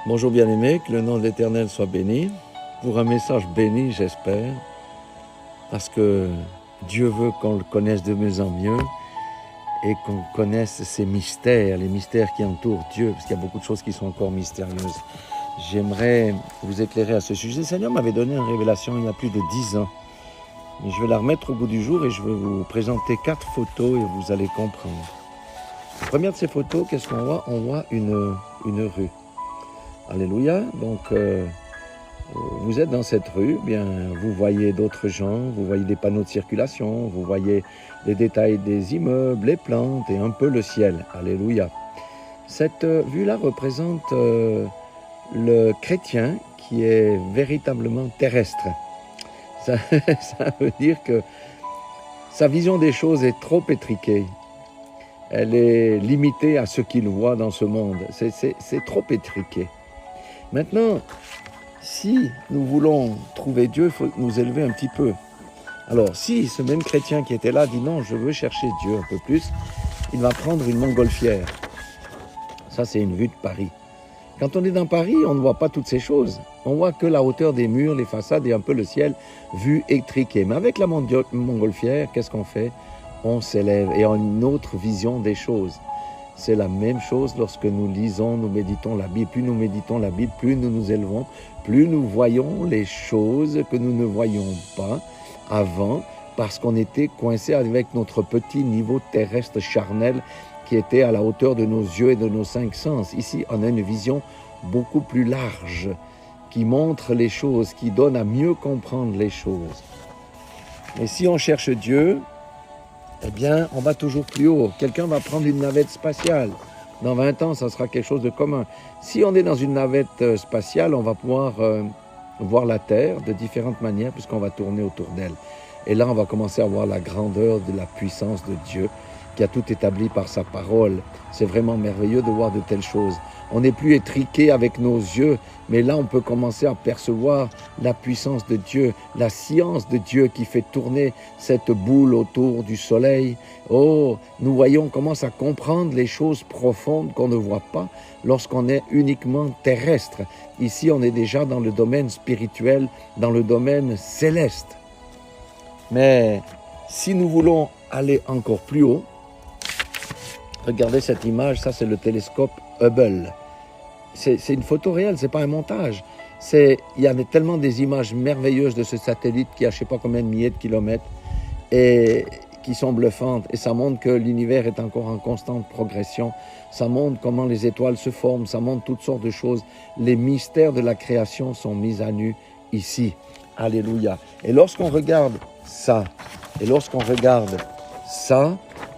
Bonjour bien-aimés, que le nom de l'Éternel soit béni. Pour un message béni, j'espère, parce que Dieu veut qu'on le connaisse de mieux en mieux et qu'on connaisse ses mystères, les mystères qui entourent Dieu, parce qu'il y a beaucoup de choses qui sont encore mystérieuses. J'aimerais vous éclairer à ce sujet. Le Seigneur m'avait donné une révélation il y a plus de 10 ans. Mais je vais la remettre au goût du jour et je vais vous présenter 4 photos et vous allez comprendre. La première de ces photos, qu'est-ce qu'on voit? On voit une rue. Alléluia. Donc, vous êtes dans cette rue, bien, vous voyez d'autres gens, vous voyez des panneaux de circulation, vous voyez les détails des immeubles, les plantes et un peu le ciel. Alléluia. Cette vue-là représente le chrétien qui est véritablement terrestre. Ça veut dire que sa vision des choses est trop étriquée. Elle est limitée à ce qu'il voit dans ce monde. C'est trop étriqué. Maintenant, si nous voulons trouver Dieu, il faut nous élever un petit peu. Alors, si ce même chrétien qui était là dit non, je veux chercher Dieu un peu plus, il va prendre une montgolfière. Ça, c'est une vue de Paris. Quand on est dans Paris, on ne voit pas toutes ces choses. On voit que la hauteur des murs, les façades et un peu le ciel, vue étriquée. Mais avec la montgolfière, qu'est-ce qu'on fait? On s'élève et on a une autre vision des choses. C'est la même chose lorsque nous lisons, nous méditons la Bible. Plus nous méditons la Bible, plus nous nous élevons, plus nous voyons les choses que nous ne voyions pas avant, parce qu'on était coincé avec notre petit niveau terrestre charnel qui était à la hauteur de nos yeux et de nos 5 sens. Ici, on a une vision beaucoup plus large, qui montre les choses, qui donne à mieux comprendre les choses. Et si on cherche Dieu, eh bien, on va toujours plus haut. Quelqu'un va prendre une navette spatiale. Dans 20 ans, ça sera quelque chose de commun. Si on est dans une navette spatiale, on va pouvoir voir la Terre de différentes manières, puisqu'on va tourner autour d'elle. Et là, on va commencer à voir la grandeur de la puissance de Dieu, qui a tout établi par sa parole. C'est vraiment merveilleux de voir de telles choses. On n'est plus étriqué avec nos yeux, mais là on peut commencer à percevoir la puissance de Dieu, la science de Dieu qui fait tourner cette boule autour du soleil. Oh, nous voyons, on commence à comprendre les choses profondes qu'on ne voit pas lorsqu'on est uniquement terrestre. Ici, on est déjà dans le domaine spirituel, dans le domaine céleste. Mais si nous voulons aller encore plus haut, regardez cette image, ça c'est le télescope Hubble. C'est une photo réelle, c'est pas un montage. Il y a tellement des images merveilleuses de ce satellite qui a je sais pas combien de milliers de kilomètres et qui sont bluffantes. Et ça montre que l'univers est encore en constante progression. Ça montre comment les étoiles se forment, ça montre toutes sortes de choses. Les mystères de la création sont mis à nu ici. Alléluia. Et lorsqu'on regarde ça,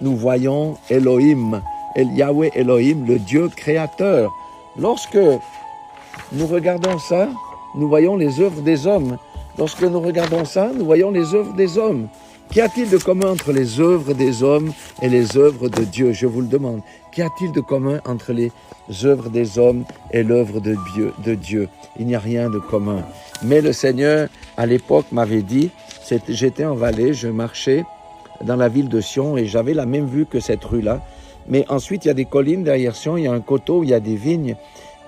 nous voyons Elohim, Yahweh Elohim, le Dieu créateur. Lorsque nous regardons ça, nous voyons les œuvres des hommes. Lorsque nous regardons ça, nous voyons les œuvres des hommes. Qu'y a-t-il de commun entre les œuvres des hommes et les œuvres de Dieu? Je vous le demande. Qu'y a-t-il de commun entre les œuvres des hommes et l'œuvre de Dieu? Il n'y a rien de commun. Mais le Seigneur, à l'époque, m'avait dit, j'étais en vallée, je marchais dans la ville de Sion et j'avais la même vue que cette rue-là. Mais ensuite, il y a des collines derrière Sion, il y a un coteau, il y a des vignes.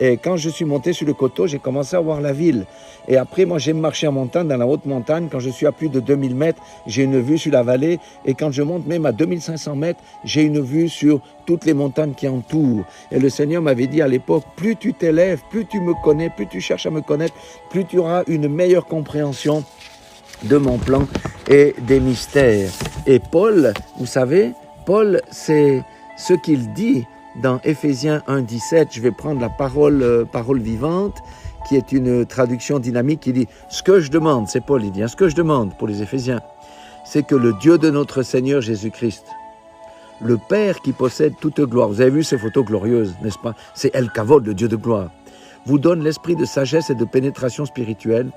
Et quand je suis monté sur le coteau, j'ai commencé à voir la ville. Et après, moi, j'aime marcher en montagne, dans la haute montagne. Quand je suis à plus de 2000 mètres, j'ai une vue sur la vallée. Et quand je monte même à 2500 mètres, j'ai une vue sur toutes les montagnes qui entourent. Et le Seigneur m'avait dit à l'époque, plus tu t'élèves, plus tu me connais, plus tu cherches à me connaître, plus tu auras une meilleure compréhension de mon plan et des mystères. Et Paul, vous savez, Paul, c'est ce qu'il dit dans Éphésiens 1,17, je vais prendre la parole vivante, qui est une traduction dynamique qui dit « Ce que je demande », c'est Paul, il dit, ce que je demande pour les Éphésiens, c'est que le Dieu de notre Seigneur Jésus-Christ, le Père qui possède toute gloire, vous avez vu ces photos glorieuses, n'est-ce pas? C'est El Kavod, le Dieu de gloire, vous donne l'esprit de sagesse et de pénétration spirituelle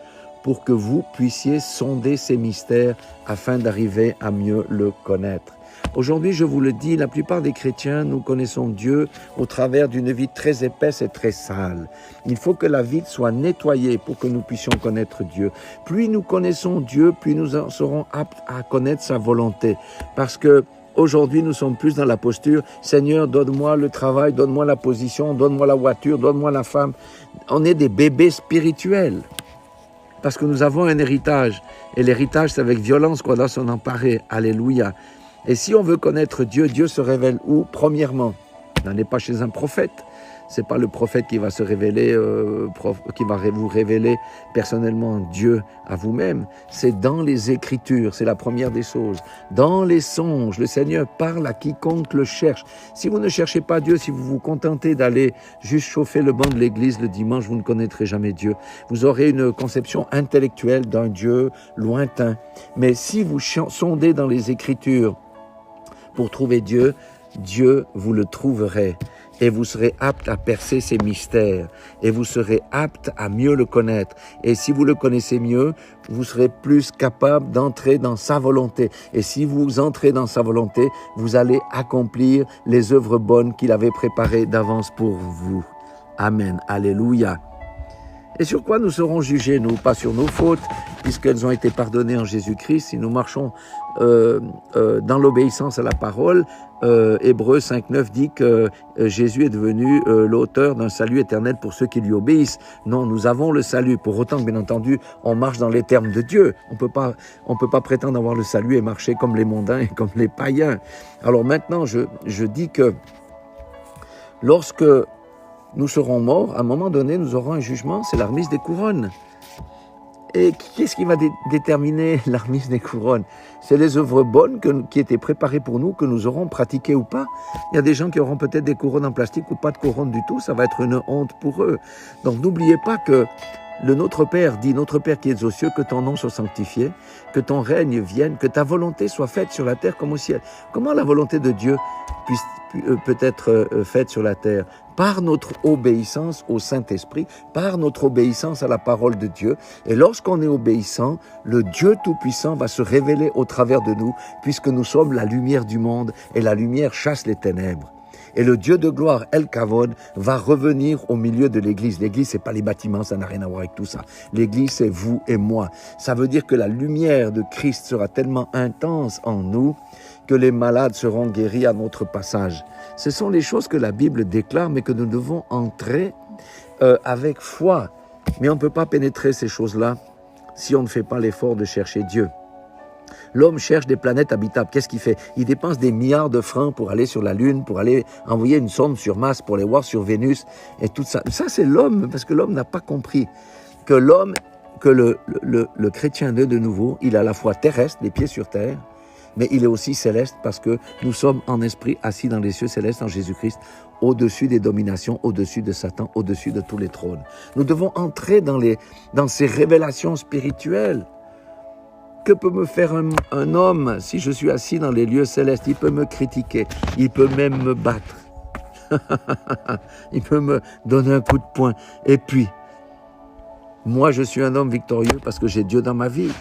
pour que vous puissiez sonder ces mystères afin d'arriver à mieux le connaître. Aujourd'hui, je vous le dis, la plupart des chrétiens, nous connaissons Dieu au travers d'une vie très épaisse et très sale. Il faut que la vie soit nettoyée pour que nous puissions connaître Dieu. Plus nous connaissons Dieu, plus nous en serons aptes à connaître sa volonté. Parce que aujourd'hui, nous sommes plus dans la posture, Seigneur, donne-moi le travail, donne-moi la position, donne-moi la voiture, donne-moi la femme. On est des bébés spirituels. Parce que nous avons un héritage. Et l'héritage, c'est avec violence qu'on doit s'en emparer. Alléluia. Et si on veut connaître Dieu, Dieu se révèle où? Premièrement, il n'en est pas chez un prophète. C'est pas le prophète qui va se révéler, qui va vous révéler personnellement Dieu à vous-même. C'est dans les Écritures, c'est la première des choses. Dans les songes, le Seigneur parle à quiconque le cherche. Si vous ne cherchez pas Dieu, si vous vous contentez d'aller juste chauffer le banc de l'église le dimanche, vous ne connaîtrez jamais Dieu. Vous aurez une conception intellectuelle d'un Dieu lointain. Mais si vous sondez dans les Écritures pour trouver Dieu, Dieu, vous le trouverez. Et vous serez apte à percer ses mystères, et vous serez apte à mieux le connaître. Et si vous le connaissez mieux, vous serez plus capable d'entrer dans sa volonté. Et si vous entrez dans sa volonté, vous allez accomplir les œuvres bonnes qu'il avait préparées d'avance pour vous. Amen. Alléluia. Et sur quoi nous serons jugés, nous? Pas sur nos fautes, puisqu'elles ont été pardonnées en Jésus-Christ. Si nous marchons dans l'obéissance à la parole, Hébreux 5.9 dit que Jésus est devenu l'auteur d'un salut éternel pour ceux qui lui obéissent. Non, nous avons le salut. Pour autant que, bien entendu, on marche dans les termes de Dieu. On peut pas prétendre avoir le salut et marcher comme les mondains et comme les païens. Alors maintenant, je dis que lorsque nous serons morts, à un moment donné, nous aurons un jugement, c'est la remise des couronnes. Et qu'est-ce qui va déterminer la remise des couronnes? C'est les œuvres bonnes qui étaient préparées pour nous, que nous aurons pratiquées ou pas. Il y a des gens qui auront peut-être des couronnes en plastique ou pas de couronne du tout, ça va être une honte pour eux. Donc n'oubliez pas que le Notre Père dit, Notre Père qui es aux cieux, que ton nom soit sanctifié, que ton règne vienne, que ta volonté soit faite sur la terre comme au ciel. Comment la volonté de Dieu peut être faite sur la terre? Par notre obéissance au Saint-Esprit, par notre obéissance à la parole de Dieu. Et lorsqu'on est obéissant, le Dieu Tout-Puissant va se révéler au travers de nous, puisque nous sommes la lumière du monde, et la lumière chasse les ténèbres. Et le Dieu de gloire, El Kavod, va revenir au milieu de l'Église. L'Église, c'est pas les bâtiments, ça n'a rien à voir avec tout ça. L'Église, c'est vous et moi. Ça veut dire que la lumière de Christ sera tellement intense en nous que les malades seront guéris à notre passage. Ce sont les choses que la Bible déclare, mais que nous devons entrer avec foi. Mais on ne peut pas pénétrer ces choses-là si on ne fait pas l'effort de chercher Dieu. L'homme cherche des planètes habitables. Qu'est-ce qu'il fait? Il dépense des milliards de francs pour aller sur la Lune, pour aller envoyer une sonde sur Mars, pour aller voir sur Vénus, et tout ça. Ça, c'est l'homme, parce que l'homme n'a pas compris que le chrétien né de nouveau, il est à la fois terrestre, les pieds sur terre, mais il est aussi céleste parce que nous sommes en esprit assis dans les cieux célestes en Jésus-Christ, au-dessus des dominations, au-dessus de Satan, au-dessus de tous les trônes. Nous devons entrer dans ces révélations spirituelles. Que peut me faire un homme si je suis assis dans les lieux célestes? Il peut me critiquer, il peut même me battre, il peut me donner un coup de poing. Et puis, moi je suis un homme victorieux parce que j'ai Dieu dans ma vie.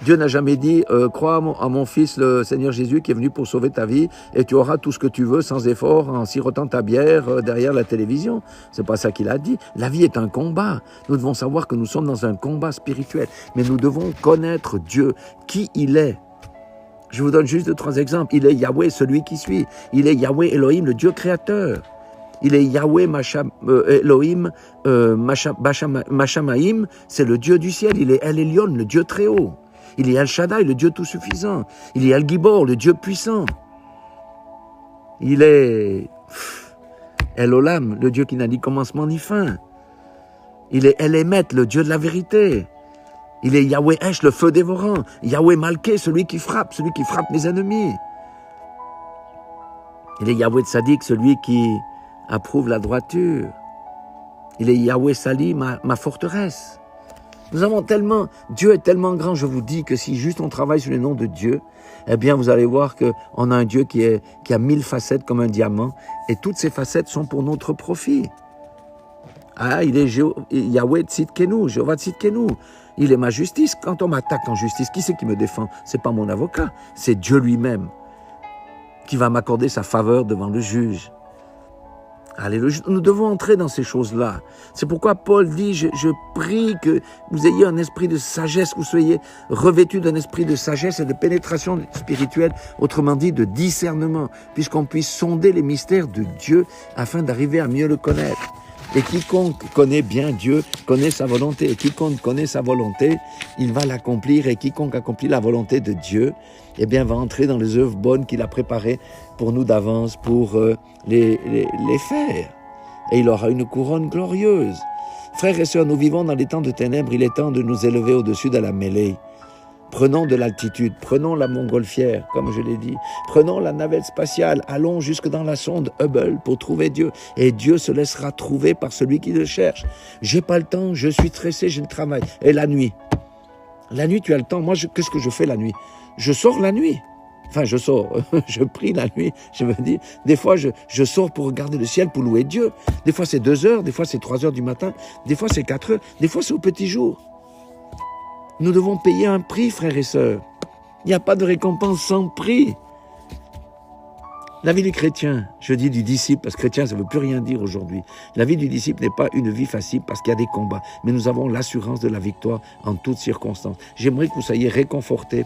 Dieu n'a jamais dit crois à mon fils le Seigneur Jésus qui est venu pour sauver ta vie et tu auras tout ce que tu veux sans effort en sirotant ta bière derrière la télévision. C'est pas ça qu'il a dit. La vie est un combat. Nous devons savoir que nous sommes dans un combat spirituel, mais nous devons connaître Dieu, qui il est. Je vous donne juste 2-3 exemples. Il est Yahweh, celui qui suit. Il est Yahweh Elohim, le Dieu créateur. Il est Yahweh Elohim Mashamaim, c'est le Dieu du ciel. Il est El Elyon, le Dieu très haut. Il est El Shaddai, le Dieu tout-suffisant. Il est El Gibor, le Dieu puissant. Il est El Olam, le Dieu qui n'a ni commencement ni fin. Il est El Emet, le Dieu de la vérité. Il est Yahweh Esh, le feu dévorant. Yahweh Malké, celui qui frappe mes ennemis. Il est Yahweh Tzadik, celui qui approuve la droiture. Il est Yahweh Sali, ma forteresse. Nous avons tellement, Dieu est tellement grand, je vous dis que si juste on travaille sur le nom de Dieu, eh bien vous allez voir qu'on a un Dieu qui a 1000 facettes comme un diamant, et toutes ces facettes sont pour notre profit. Ah, il est Yahweh Tzidkenu, Jéhovah Tzidkenu. Il est ma justice. Quand on m'attaque en justice, qui c'est qui me défend? C'est pas mon avocat, c'est Dieu lui-même qui va m'accorder sa faveur devant le juge. Alléluia. Nous devons entrer dans ces choses-là. C'est pourquoi Paul dit, je prie que vous ayez un esprit de sagesse, que vous soyez revêtus d'un esprit de sagesse et de pénétration spirituelle, autrement dit de discernement, puisqu'on puisse sonder les mystères de Dieu afin d'arriver à mieux le connaître. Et quiconque connaît bien Dieu connaît sa volonté. Et quiconque connaît sa volonté, il va l'accomplir. Et quiconque accomplit la volonté de Dieu, eh bien, va entrer dans les œuvres bonnes qu'il a préparées pour nous d'avance pour les faire. Et il aura une couronne glorieuse. Frères et sœurs, nous vivons dans les temps de ténèbres. Il est temps de nous élever au-dessus de la mêlée. Prenons de l'altitude, prenons la montgolfière, comme je l'ai dit. Prenons la navette spatiale, allons jusque dans la sonde Hubble pour trouver Dieu. Et Dieu se laissera trouver par celui qui le cherche. J'ai pas le temps, je suis stressé, j'ai le travail. Et la nuit, tu as le temps. Moi, qu'est-ce que je fais la nuit? Je sors la nuit. Enfin, je sors, je prie la nuit, je me dis. Des fois, je sors pour regarder le ciel, pour louer Dieu. Des fois, c'est 2 heures, des fois, c'est 3 heures du matin, des fois, c'est 4 heures, des fois, c'est au petit jour. Nous devons payer un prix, frères et sœurs. Il n'y a pas de récompense sans prix. La vie du chrétien, je dis du disciple, parce que chrétien, ça ne veut plus rien dire aujourd'hui. La vie du disciple n'est pas une vie facile parce qu'il y a des combats. Mais nous avons l'assurance de la victoire en toutes circonstances. J'aimerais que vous soyez réconfortés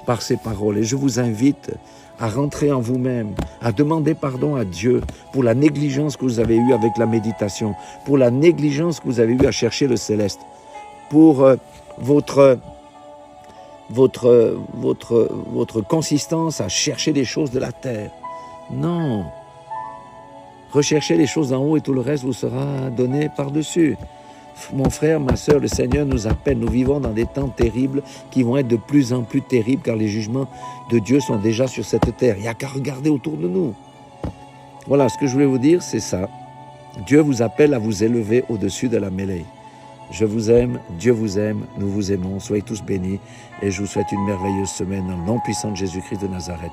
par ces paroles. Et je vous invite à rentrer en vous-même, à demander pardon à Dieu pour la négligence que vous avez eue avec la méditation, pour la négligence que vous avez eue à chercher le céleste, pour votre consistance à chercher les choses de la terre. Non. Recherchez les choses en haut et tout le reste vous sera donné par-dessus. Mon frère, ma sœur, le Seigneur nous appelle. Nous vivons dans des temps terribles qui vont être de plus en plus terribles car les jugements de Dieu sont déjà sur cette terre. Il n'y a qu'à regarder autour de nous. Voilà, ce que je voulais vous dire, c'est ça. Dieu vous appelle à vous élever au-dessus de la mêlée. Je vous aime, Dieu vous aime, nous vous aimons, soyez tous bénis et je vous souhaite une merveilleuse semaine dans le nom puissant de Jésus-Christ de Nazareth.